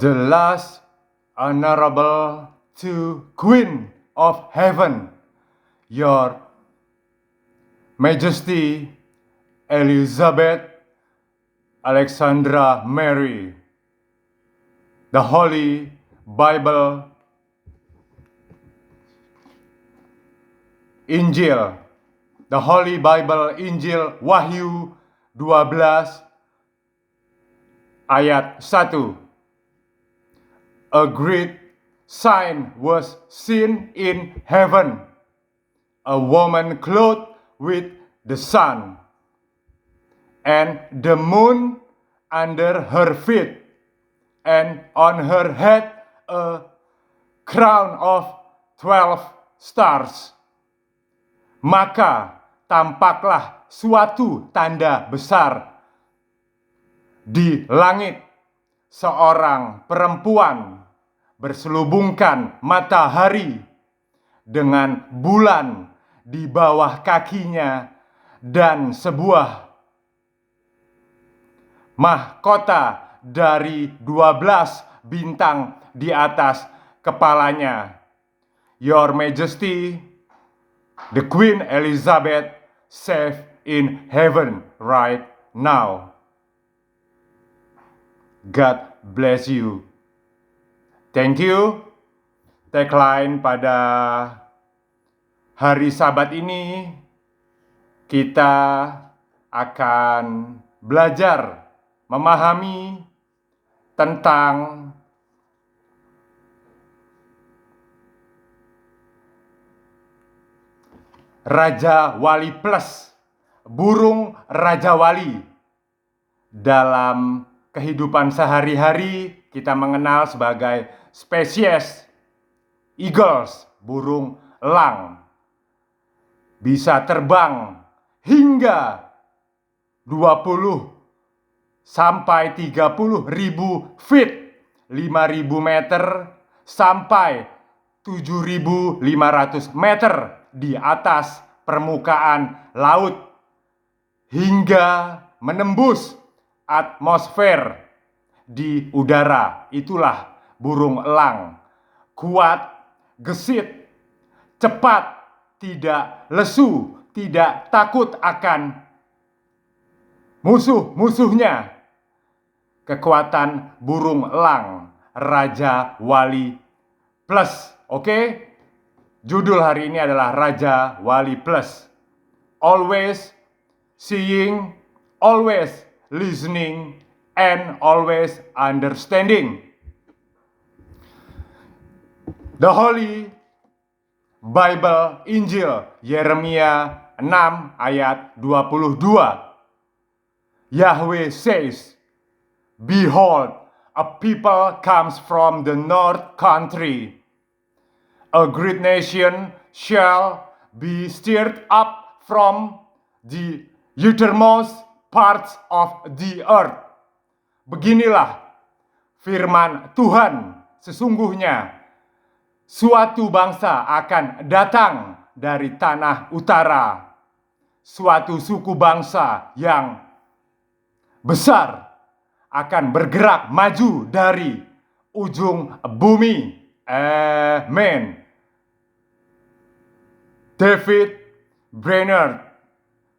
the last honorable to Queen of Heaven, Your Majesty Elizabeth Alexandra Mary, the Holy Bible Injil, the Holy Bible Injil Wahyu 12 ayat 1. A great sign was seen in heaven, a woman clothed with the sun, and the moon under her feet, and on her head a crown of 12 stars. Maka tampaklah suatu tanda besar di langit, seorang perempuan berselubungkan matahari dengan bulan di bawah kakinya dan sebuah mahkota dari 12 bintang di atas kepalanya. Your Majesty, the Queen Elizabeth, safe in heaven right now. God bless you. Thank you. Tagline pada hari Sabat ini, kita akan belajar memahami tentang Raja Wali Plus, burung Raja Wali. Dalam kehidupan sehari-hari kita mengenal sebagai spesies eagles, burung elang. Bisa terbang hingga 20 sampai 30 ribu feet, 5.000 meter sampai 7.500 meter di atas permukaan laut, hingga menembus atmosfer di udara. Itulah burung elang. Kuat, gesit, cepat, tidak lesu, tidak takut akan musuh-musuhnya. Kekuatan burung elang, Raja Wali Plus. Oke? Judul hari ini adalah Raja Wali Plus. Always seeing, always listening, and always understanding. The Holy Bible Injil Yeremia 6 ayat 22. Yahweh says, "Behold, a people comes from the north country. A great nation shall be stirred up from the uttermost parts of the earth." Beginilah firman Tuhan, sesungguhnya suatu bangsa akan datang dari tanah utara, suatu suku bangsa yang besar akan bergerak maju dari ujung bumi. Amen. David Brainerd,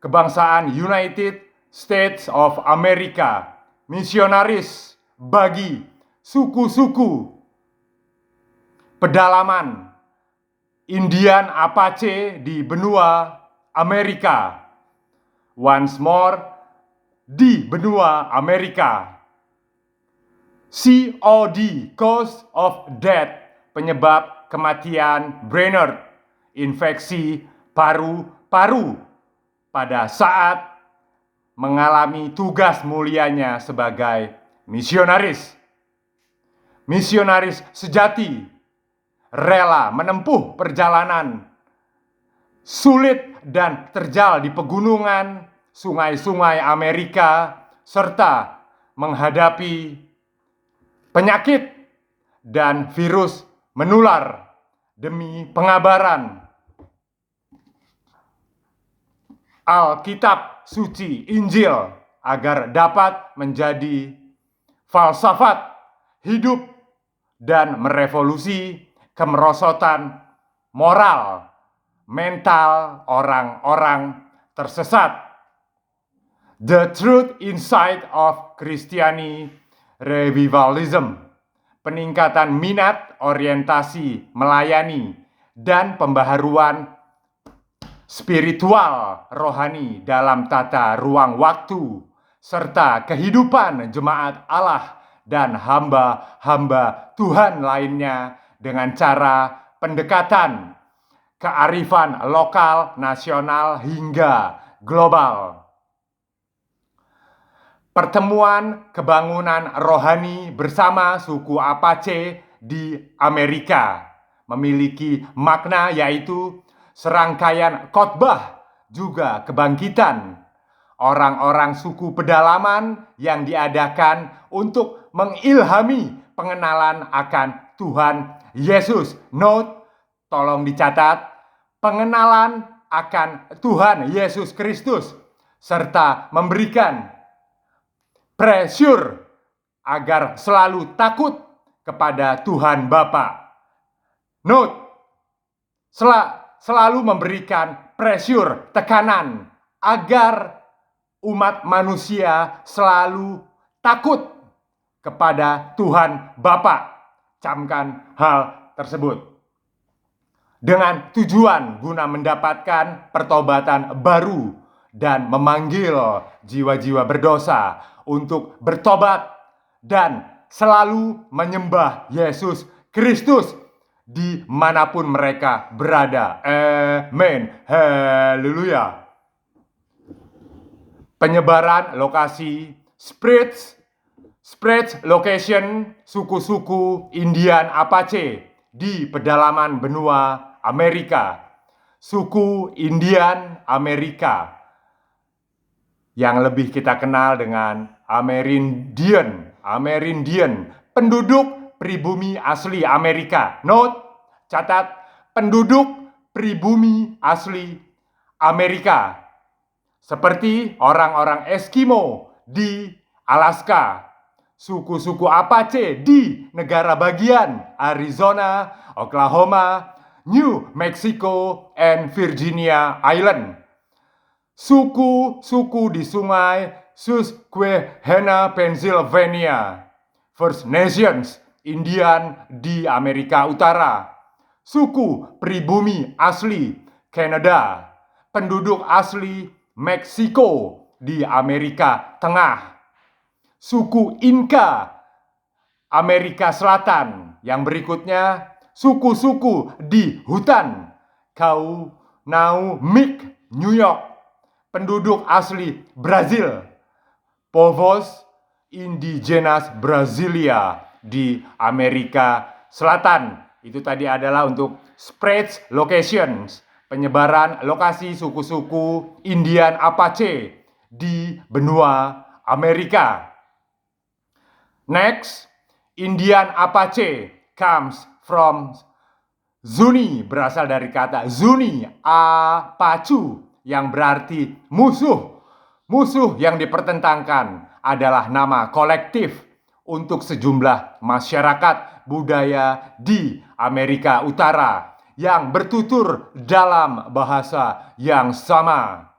kebangsaan United States of America, misionaris bagi suku-suku pedalaman Indian Apache di benua Amerika. Once more, di benua Amerika. COD, cause of death, penyebab kematian Brainerd, infeksi paru-paru pada saat mengalami tugas mulianya sebagai misionaris. Misionaris sejati rela menempuh perjalanan sulit dan terjal di pegunungan, sungai-sungai Amerika, serta menghadapi penyakit dan virus menular demi pengabaran Alkitab suci Injil agar dapat menjadi falsafat hidup dan merevolusi kemerosotan moral mental orang-orang tersesat. The Truth Inside of Christianity Revivalism, peningkatan minat, orientasi, melayani, dan pembaharuan spiritual rohani dalam tata ruang waktu, serta kehidupan jemaat Allah dan hamba-hamba Tuhan lainnya dengan cara pendekatan kearifan lokal, nasional, hingga global. Pertemuan kebangunan rohani bersama suku Apache di Amerika memiliki makna, yaitu serangkaian khotbah juga kebangkitan orang-orang suku pedalaman yang diadakan untuk mengilhami pengenalan akan Tuhan Yesus. Note, tolong dicatat, pengenalan akan Tuhan Yesus Kristus, serta memberikan pressure agar selalu takut kepada Tuhan Bapa. Note, selalu memberikan pressure, tekanan, agar umat manusia selalu takut kepada Tuhan Bapa. Camkan hal tersebut. Dengan tujuan guna mendapatkan pertobatan baru dan memanggil jiwa-jiwa berdosa untuk bertobat dan selalu menyembah Yesus Kristus dimanapun mereka berada. Amin. Haleluya. Penyebaran lokasi spread location suku-suku Indian Apache di pedalaman benua Amerika. Suku Indian Amerika yang lebih kita kenal dengan Amerindian, penduduk pribumi asli Amerika. Note, catat, penduduk pribumi asli Amerika, seperti orang-orang Eskimo di Alaska, suku-suku Apache di negara bagian Arizona, Oklahoma, New Mexico, and Virginia Island. Suku-suku di sungai Susquehanna, Pennsylvania, First Nations Indian di Amerika Utara, suku pribumi asli Kanada, penduduk asli Meksiko di Amerika Tengah, suku Inka Amerika Selatan. Yang berikutnya, suku-suku di hutan Kaunaunik, New York, penduduk asli Brazil, Povos Indigenas Brasilia di Amerika Selatan. Itu tadi adalah untuk spread locations, penyebaran lokasi suku-suku Indian Apache di benua Amerika. Next, Indian Apache comes from Zuni, berasal dari kata Zuni, Apache, yang berarti musuh. Musuh yang dipertentangkan adalah nama kolektif untuk sejumlah masyarakat budaya di Amerika Utara yang bertutur dalam bahasa yang sama.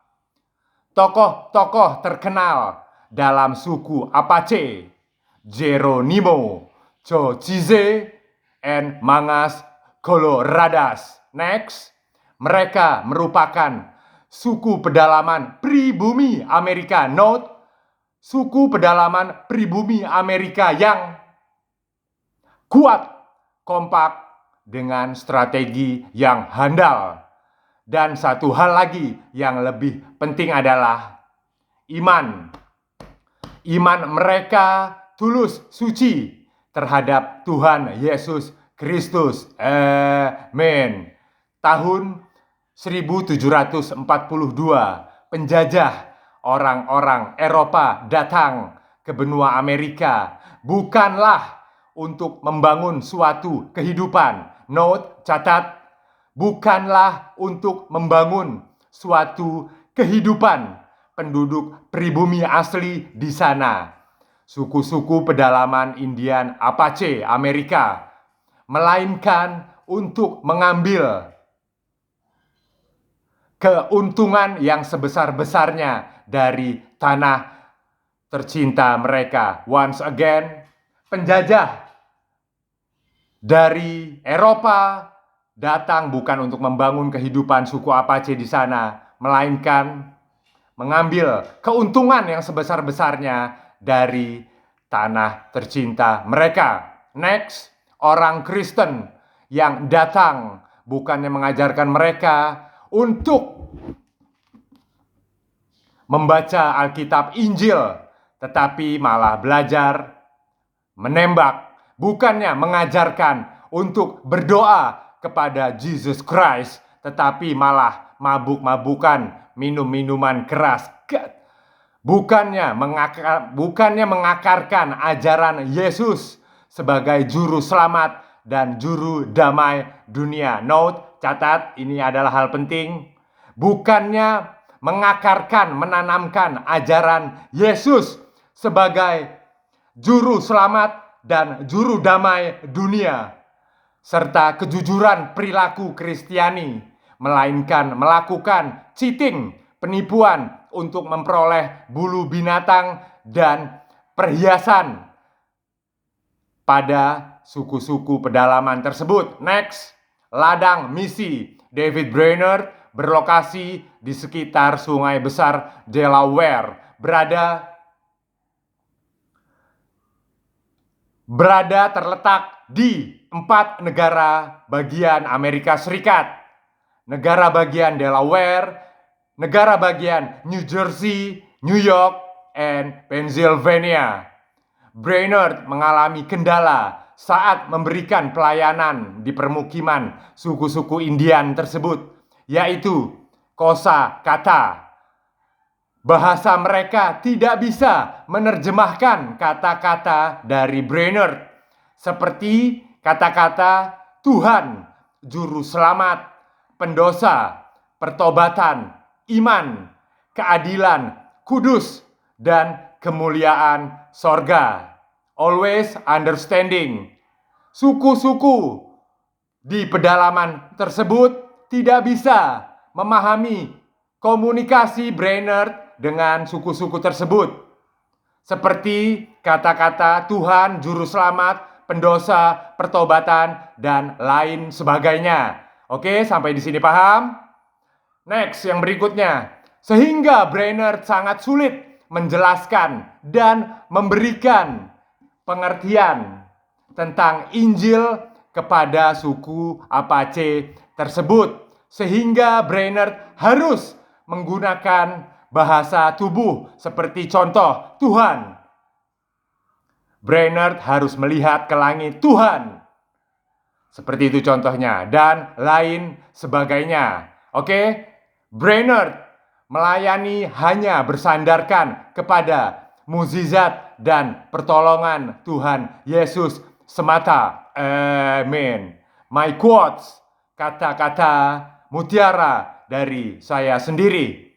Tokoh-tokoh terkenal dalam suku Apache, Geronimo, Cochise, and Mangas Coloradas. Next, mereka merupakan suku pedalaman pribumi Amerika. Note, suku pedalaman pribumi Amerika yang kuat, kompak, dengan strategi yang handal. Dan satu hal lagi yang lebih penting adalah iman. Iman mereka tulus, suci terhadap Tuhan Yesus Kristus. Amin. Tahun 1742, penjajah orang-orang Eropa datang ke benua Amerika bukanlah untuk membangun suatu kehidupan. Note, catat, bukanlah untuk membangun suatu kehidupan penduduk pribumi asli di sana. Suku-suku pedalaman Indian Apache Amerika melainkan untuk mengambil keuntungan yang sebesar-besarnya dari tanah tercinta mereka. Once again, penjajah dari Eropa datang bukan untuk membangun kehidupan suku Apache di sana, melainkan mengambil keuntungan yang sebesar-besarnya dari tanah tercinta mereka. Next, orang Kristen yang datang bukannya mengajarkan mereka untuk membaca Alkitab Injil, tetapi malah belajar menembak, bukannya mengajarkan untuk berdoa kepada Jesus Christ, tetapi malah mabuk-mabukan, minum minuman keras. Bukannya mengakarkan ajaran Yesus sebagai juru selamat dan juru damai dunia. Note, catat, ini adalah hal penting. Bukannya mengakarkan, menanamkan ajaran Yesus sebagai juru selamat dan juru damai dunia, serta kejujuran perilaku Kristiani, melainkan melakukan cheating, penipuan untuk memperoleh bulu binatang dan perhiasan pada suku-suku pedalaman tersebut. Next, ladang misi David Brainerd berlokasi di sekitar Sungai Besar Delaware, berada terletak di 4 negara bagian Amerika Serikat. Negara bagian Delaware, negara bagian New Jersey, New York, and Pennsylvania. Brainerd mengalami kendala saat memberikan pelayanan di permukiman suku-suku Indian tersebut, yaitu kosa kata. Bahasa mereka tidak bisa menerjemahkan kata-kata dari Brainerd, seperti kata-kata Tuhan, Juru Selamat, pendosa, pertobatan, iman, keadilan, kudus, dan kemuliaan sorga. Always understanding. Suku-suku di pedalaman tersebut tidak bisa memahami komunikasi Brainerd dengan suku-suku tersebut, seperti kata-kata Tuhan, Juru Selamat, pendosa, pertobatan, dan lain sebagainya. Oke, sampai di sini paham? Next, yang berikutnya. Sehingga Brainerd sangat sulit menjelaskan dan memberikan pengertian tentang Injil kepada suku Apache tersebut. Sehingga Brainerd harus menggunakan bahasa tubuh, seperti contoh Tuhan. Brainerd harus melihat ke langit, Tuhan. Seperti itu contohnya, dan lain sebagainya. Oke, Brainerd melayani hanya bersandarkan kepada mukjizat dan pertolongan Tuhan Yesus semata. Amin. My quotes, kata-kata mutiara dari saya sendiri.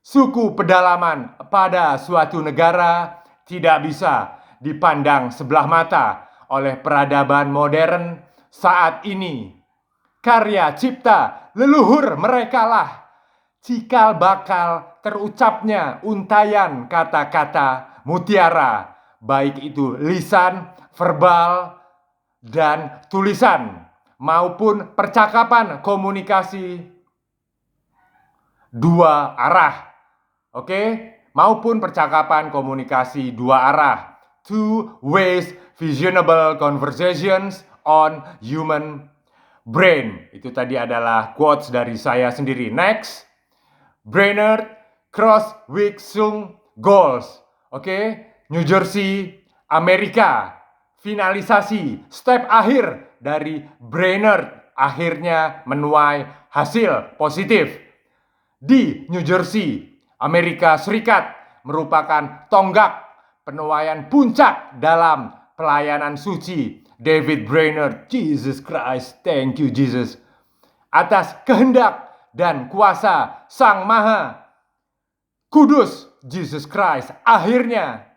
Suku pedalaman pada suatu negara tidak bisa dipandang sebelah mata oleh peradaban modern saat ini. Karya cipta leluhur mereka lah cikal bakal terucapnya untayan kata-kata mutiara, baik itu lisan, verbal, dan tulisan, maupun percakapan komunikasi dua arah. Oke, maupun percakapan komunikasi dua arah. Two ways visionable conversations on human brain. Itu tadi adalah quotes dari saya sendiri. Next, Brainerd Cross-Wixung Goals. Oke, New Jersey, Amerika. Finalisasi step akhir dari Brainerd akhirnya menuai hasil positif. Di New Jersey, Amerika Serikat merupakan tonggak penuaian puncak dalam pelayanan suci David Brainerd. Jesus Christ, thank you Jesus. Atas kehendak dan kuasa Sang Maha Kudus Jesus Christ, akhirnya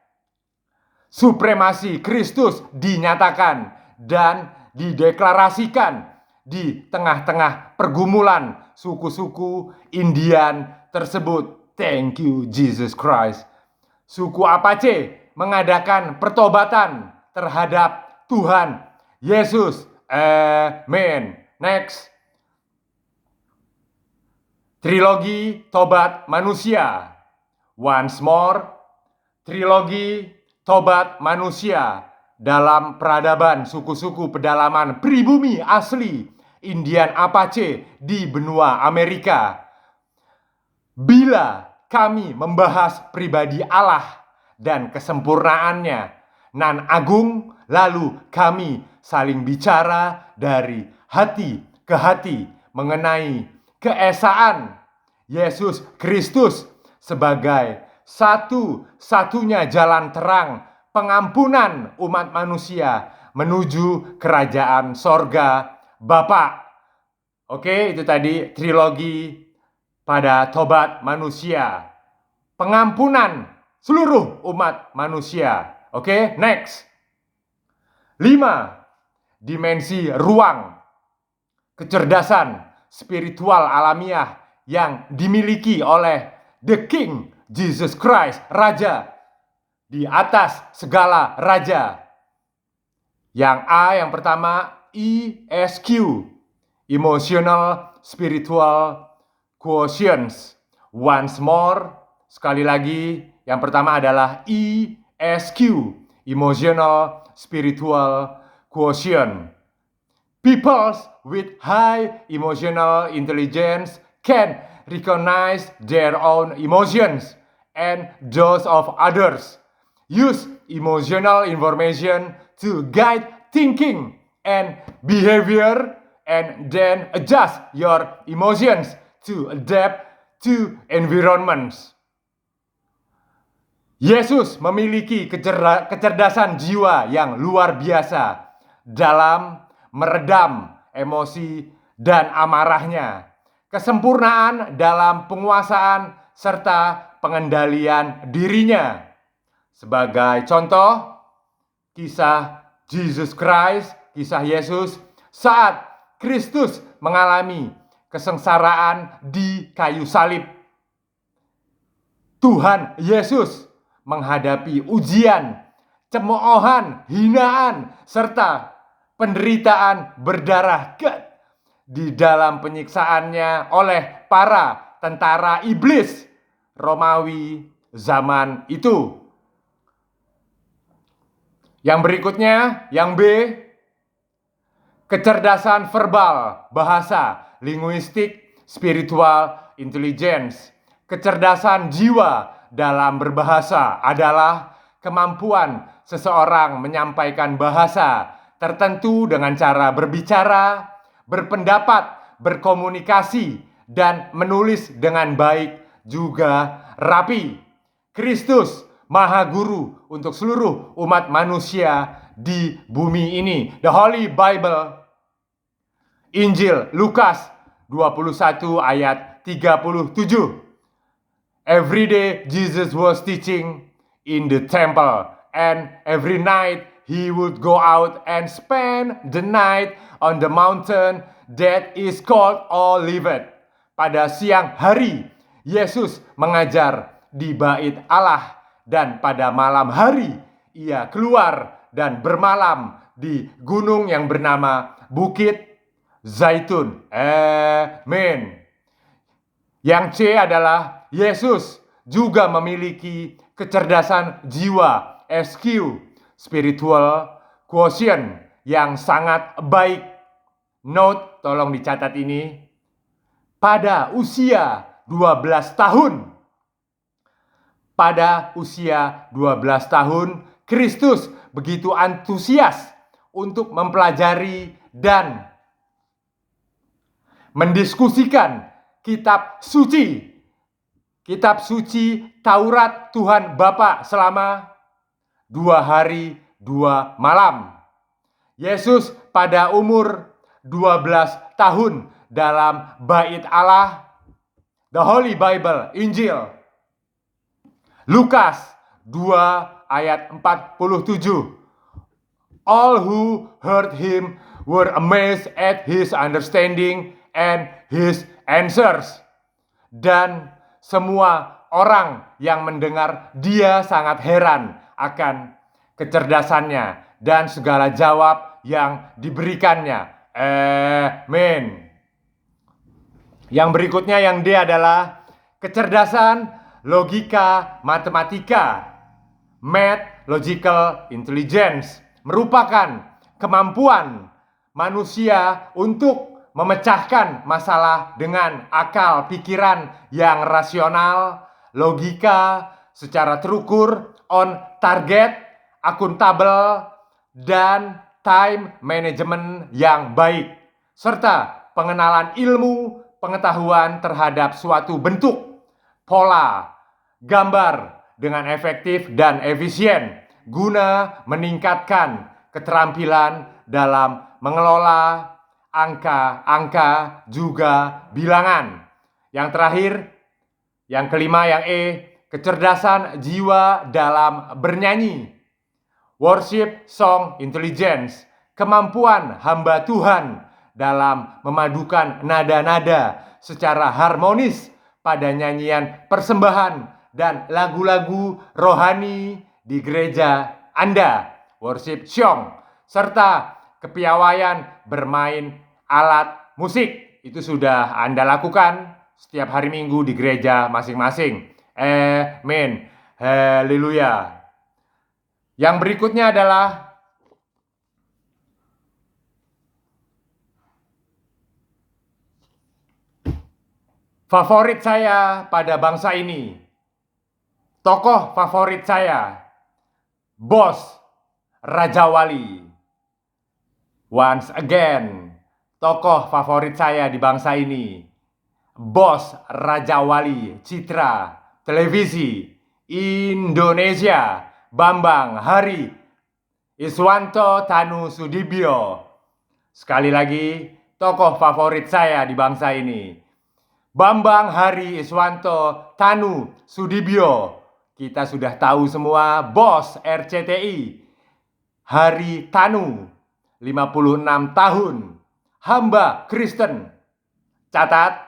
supremasi Kristus dinyatakan dan dideklarasikan di tengah-tengah pergumulan suku-suku Indian tersebut. Thank you Jesus Christ. Suku Apache mengadakan pertobatan terhadap Tuhan Yesus. Amen. Next. Trilogi Tobat Manusia. Once more. Trilogi Tobat Manusia dalam peradaban suku-suku pedalaman pribumi asli Indian Apache di benua Amerika. Bila kami membahas pribadi Allah dan kesempurnaannya nan agung, lalu kami saling bicara dari hati ke hati mengenai keesaan Yesus Kristus sebagai satu-satunya jalan terang pengampunan umat manusia menuju kerajaan sorga Bapa. Oke, itu tadi trilogi pada tobat manusia, pengampunan seluruh umat manusia. Oke, next. 5. Dimensi ruang, kecerdasan spiritual alamiah yang dimiliki oleh The King Jesus Christ, Raja di atas segala raja. Yang A, yang pertama, ESQ, Emotional Spiritual Quotients. Once more, sekali lagi, yang pertama adalah ESQ, Emotional Spiritual Quotient. Peoples with high emotional intelligence can recognize their own emotions and those of others. Use emotional information to guide thinking and behavior, and then adjust your emotions to adapt to environments. Yesus memiliki kecerdasan jiwa yang luar biasa dalam meredam emosi dan amarahnya, kesempurnaan dalam penguasaan serta pengendalian dirinya. Sebagai contoh, kisah Jesus Christ, kisah Yesus saat Kristus mengalami kesengsaraan di kayu salib. Tuhan Yesus menghadapi ujian, cemoohan, hinaan, serta penderitaan berdarah di dalam penyiksaannya oleh para tentara iblis Romawi zaman itu. Yang berikutnya, yang B, kecerdasan verbal, bahasa, linguistik, spiritual intelligence. Kecerdasan jiwa dalam berbahasa adalah kemampuan seseorang menyampaikan bahasa tertentu dengan cara berbicara, berpendapat, berkomunikasi, dan menulis dengan baik juga rapi. Kristus Maha Guru untuk seluruh umat manusia di bumi ini. The Holy Bible, Injil Lukas 21 ayat 37. Every day Jesus was teaching in the temple, and every night he would go out and spend the night on the mountain that is called Olivet. Pada siang hari, Yesus mengajar di bait Allah, dan pada malam hari ia keluar dan bermalam di gunung yang bernama Bukit Zaitun. Amin. Yang C adalah Yesus juga memiliki kecerdasan jiwa, SQ, spiritual quotient, yang sangat baik. Note, tolong dicatat ini. Pada usia 12 tahun, Kristus begitu antusias untuk mempelajari dan mendiskusikan kitab suci Taurat Tuhan Bapa selama 2 hari 2 malam. Yesus pada umur 12 tahun dalam bait Allah, The Holy Bible, Injil Lukas 2 ayat 47. All who heard him were amazed at his understanding and his answers. Dan semua orang yang mendengar dia sangat heran akan kecerdasannya dan segala jawab yang diberikannya. Amen. Yang berikutnya yang D adalah kecerdasan logika matematika. Math Logical Intelligence merupakan kemampuan manusia untuk memecahkan masalah dengan akal pikiran yang rasional, logika, secara terukur, on target, akuntabel, dan time management yang baik, serta pengenalan ilmu pengetahuan terhadap suatu bentuk, pola, gambar dengan efektif dan efisien guna meningkatkan keterampilan dalam mengelola angka-angka juga bilangan. Yang terakhir, yang kelima, yang E, kecerdasan jiwa dalam bernyanyi. Worship Song Intelligence, kemampuan hamba Tuhan dalam memadukan nada-nada secara harmonis pada nyanyian persembahan dan lagu-lagu rohani di gereja Anda, worship song, serta kepiawaian bermain alat musik. Itu sudah Anda lakukan setiap hari Minggu di gereja masing-masing. Amin. Haleluya. Yang berikutnya adalah favorit saya pada bangsa ini. Tokoh favorit saya, Bos Raja Wali. Once again, tokoh favorit saya di bangsa ini, Bos Raja Wali Citra Televisi Indonesia, Bambang Hari Iswanto Tanu Sudibyo. Sekali lagi, tokoh favorit saya di bangsa ini, Bambang Hari Iswanto Tanu Sudibyo. Kita sudah tahu semua, bos RCTI, Hari Tanu, 56 tahun, hamba Kristen. Catat,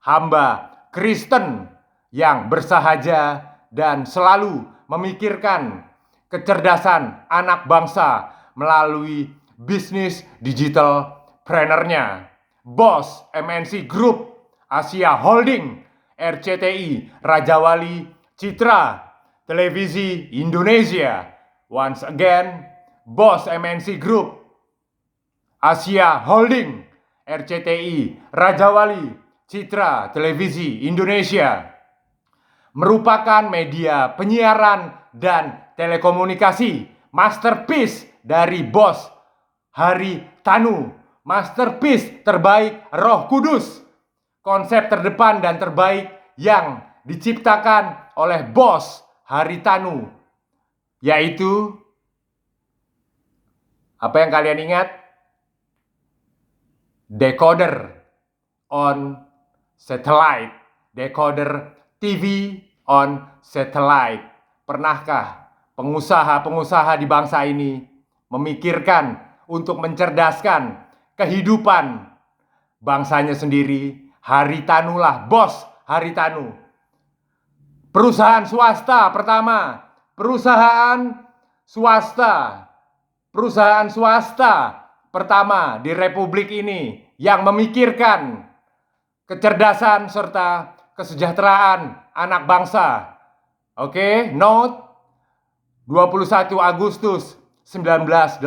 hamba Kristen yang bersahaja dan selalu memikirkan kecerdasan anak bangsa melalui bisnis digital planner-nya. Bos MNC Group, Asia Holding, RCTI, Raja Wali Citra Televisi Indonesia. Once again, Bos MNC Group, Asia Holding, RCTI, Raja Wali Citra Televisi Indonesia, merupakan media penyiaran dan telekomunikasi masterpiece dari Bos Hari Tanu, masterpiece terbaik Roh Kudus, konsep terdepan dan terbaik yang diciptakan oleh Bos Hari Tanu, yaitu apa yang kalian ingat? Decoder on satellite, decoder TV on satellite. Pernahkah pengusaha-pengusaha di bangsa ini memikirkan untuk mencerdaskan kehidupan bangsanya sendiri? Hari Tanu lah, Bos Hari Tanu. Perusahaan swasta pertama, perusahaan swasta pertama di Republik ini yang memikirkan kecerdasan serta kesejahteraan anak bangsa. Oke, note 21 Agustus 1987.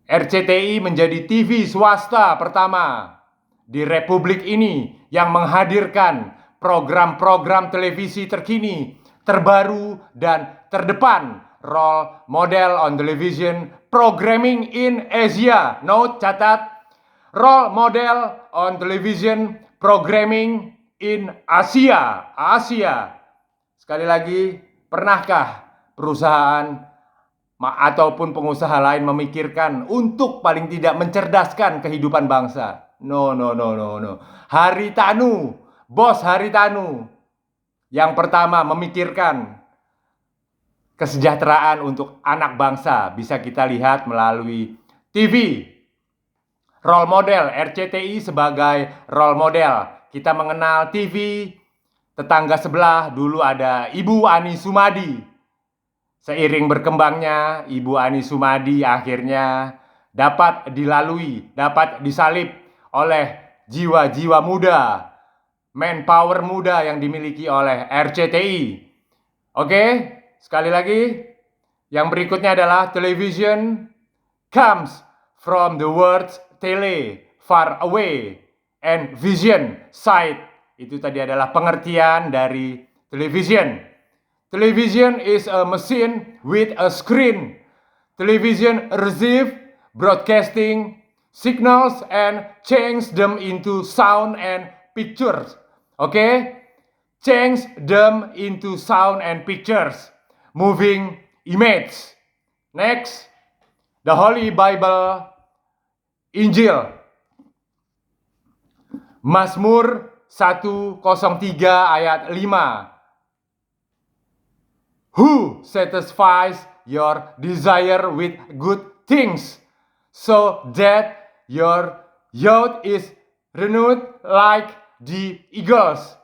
RCTI menjadi TV swasta pertama di Republik ini yang menghadirkan program-program televisi terkini, terbaru, dan terdepan. Role model on television programming in Asia. Note, catat. Role model on television programming in Asia. Sekali lagi, pernahkah perusahaan ataupun pengusaha lain memikirkan untuk paling tidak mencerdaskan kehidupan bangsa? No. Hari Tanu, Bos Hari Tanu, yang pertama memikirkan kesejahteraan untuk anak bangsa. Bisa kita lihat melalui TV, role model, RCTI sebagai role model. Kita mengenal TV, tetangga sebelah dulu ada Ibu Ani Sumadi. Seiring berkembangnya Ibu Ani Sumadi akhirnya dapat dilalui, dapat disalib oleh jiwa-jiwa muda, manpower muda yang dimiliki oleh RCTI. Oke, sekali lagi, yang berikutnya adalah television comes from the words tele, far away, and vision, sight. Itu tadi adalah pengertian dari television. Television is a machine with a screen. Television receive broadcasting signals and change them into sound and pictures. Okay? Change them into sound and pictures. Moving image. Next. The Holy Bible, Injil. Mazmur 103 ayat 5. Who satisfies your desire with good things, so that your youth is renewed like the eagles.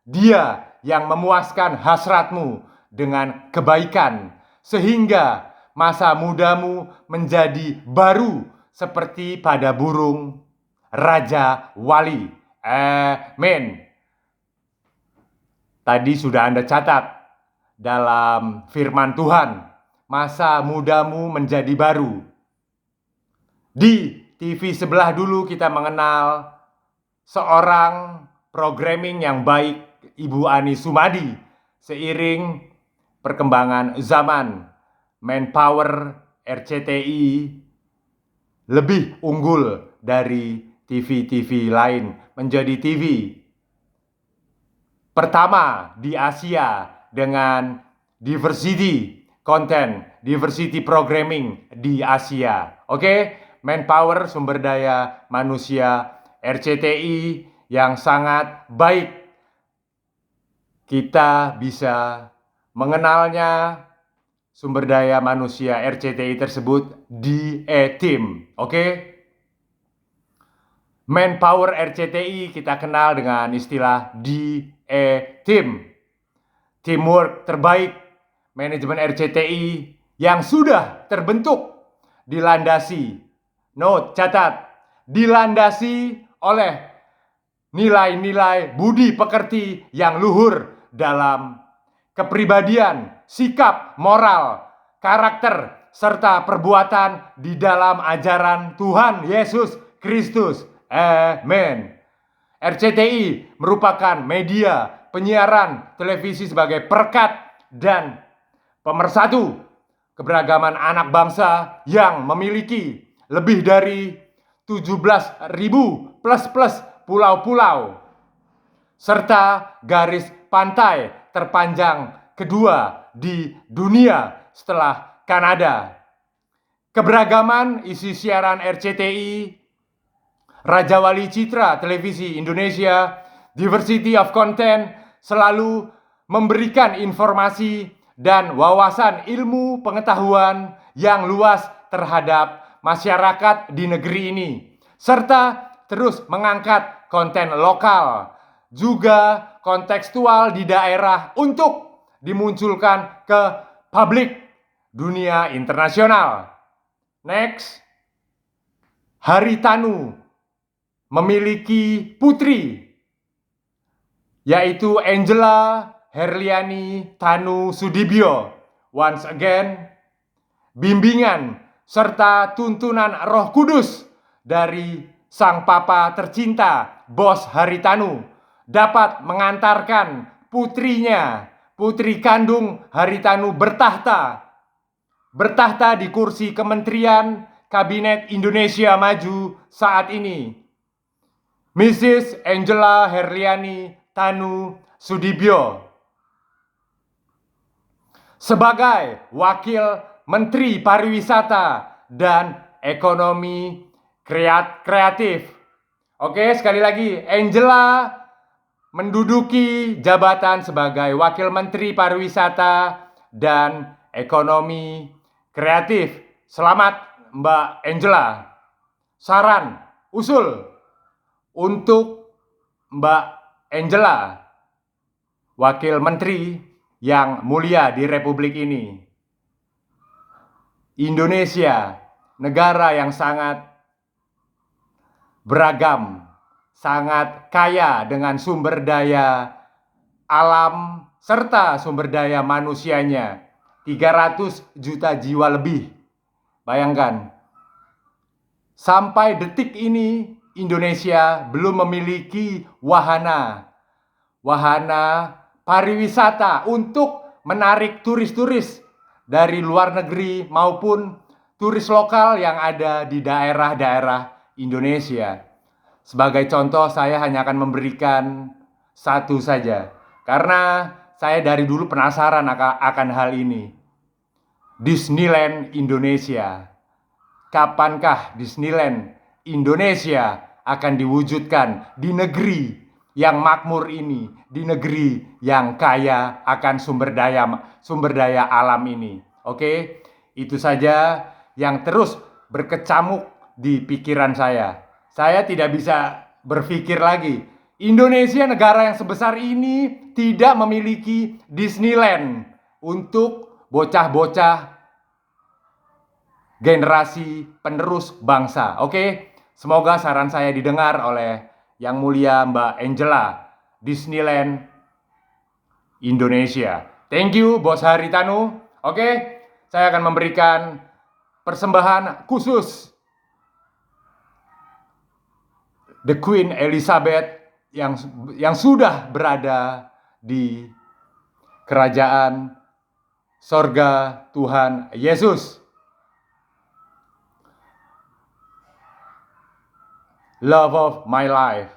Dia yang memuaskan hasratmu dengan kebaikan, sehingga masa mudamu menjadi baru seperti pada burung Raja Wali. Amin. Tadi sudah Anda catat dalam firman Tuhan, masa mudamu menjadi baru. Di TV sebelah dulu kita mengenal seorang programming yang baik, Ibu Ani Sumadi. Seiring perkembangan zaman, manpower RCTI lebih unggul dari TV-TV lain, menjadi TV pertama di Asia dengan diversity content, diversity programming di Asia. Oke, manpower, sumber daya manusia RCTI yang sangat baik. Kita bisa mengenalnya, sumber daya manusia RCTI tersebut, di E-Team. Oke? Manpower RCTI kita kenal dengan istilah DE-Team. Teamwork terbaik manajemen RCTI yang sudah terbentuk dilandasi, catat, dilandasi oleh nilai-nilai budi pekerti yang luhur dalam kepribadian, sikap, moral, karakter, serta perbuatan di dalam ajaran Tuhan Yesus Kristus. Amin. RCTI merupakan media penyiaran televisi sebagai perekat dan pemersatu keberagaman anak bangsa yang memiliki lebih dari 17.000 plus pulau-pulau serta garis pantai terpanjang kedua di dunia setelah Kanada. Keberagaman isi siaran RCTI, Raja Wali Citra Televisi Indonesia, diversity of content selalu memberikan informasi dan wawasan ilmu pengetahuan yang luas terhadap masyarakat di negeri ini, serta terus mengangkat konten lokal, juga kontekstual di daerah untuk dimunculkan ke publik dunia internasional. Next, Haritanu memiliki putri, yaitu Angela Herliani Tanu Sudibyo. Once again, bimbingan serta tuntunan Roh Kudus dari sang papa tercinta, Bos Haritanu, dapat mengantarkan putrinya, putri kandung Haritanu bertahta di kursi Kementerian Kabinet Indonesia Maju saat ini. Mrs. Angela Herliani Tanu Sudibyo sebagai Wakil Menteri Pariwisata dan Ekonomi Kreatif. Oke, sekali lagi, Angela menduduki jabatan sebagai Wakil Menteri Pariwisata dan Ekonomi Kreatif. Selamat Mbak Angela, saran, usul untuk Mbak Angela, Wakil Menteri yang mulia di Republik ini. Indonesia, negara yang sangat beragam, sangat kaya dengan sumber daya alam serta sumber daya manusianya. 300 juta jiwa lebih. Bayangkan, sampai detik ini Indonesia belum memiliki wahana pariwisata untuk menarik turis-turis dari luar negeri maupun turis lokal yang ada di daerah-daerah Indonesia. Sebagai contoh, saya hanya akan memberikan satu saja, karena saya dari dulu penasaran akan hal ini. Disneyland Indonesia. Kapankah Disneyland Indonesia akan diwujudkan di negeri yang makmur ini, di negeri yang kaya akan sumber daya alam ini? Oke, itu saja yang terus berkecamuk di pikiran saya. Saya tidak bisa berpikir lagi. Indonesia, negara yang sebesar ini, tidak memiliki Disneyland untuk bocah-bocah generasi penerus bangsa. Oke, semoga saran saya didengar oleh Yang Mulia Mbak Angela, Disneyland Indonesia. Thank you, Bos Haritanu. Oke, saya akan memberikan persembahan khusus The Queen Elizabeth yang sudah berada di kerajaan sorga Tuhan Yesus. Love of my life.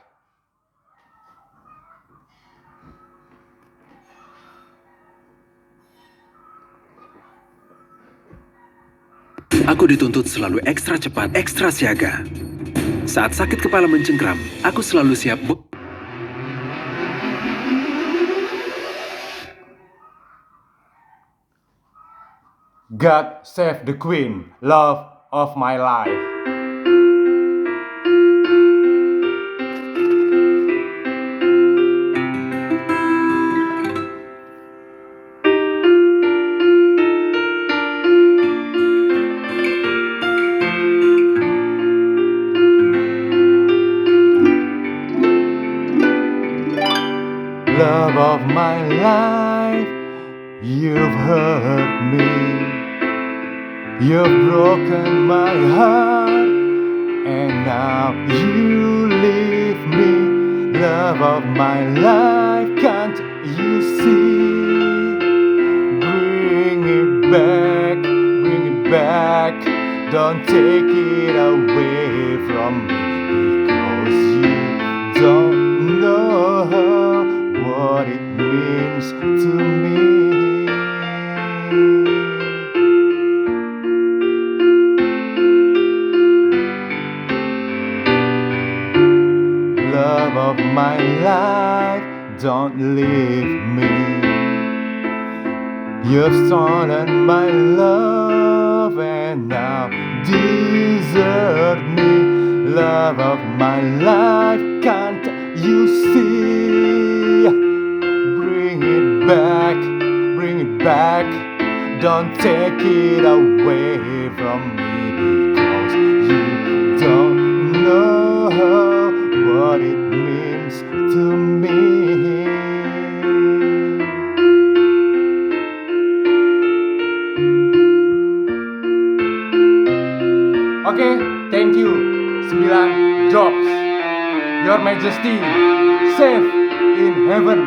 Aku dituntut selalu ekstra cepat, ekstra siaga. Saat sakit kepala mencengkram, aku selalu siap. God save the Queen, love of my life. Love of my life, you've hurt me. You've broken my heart, and now you leave me. Love of my life, can't you see? Bring it back, don't take it away from me, because you don't know what it means to me. Love of my life, don't leave me. You've stolen my love and now desert me. Love of my life, can't you see? Bring it back, don't take it away from me, because you don't know what it means to me. Okay, thank you. 9 jobs. Your Majesty, safe in heaven.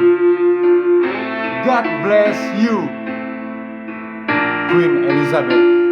God bless you, Queen Elizabeth.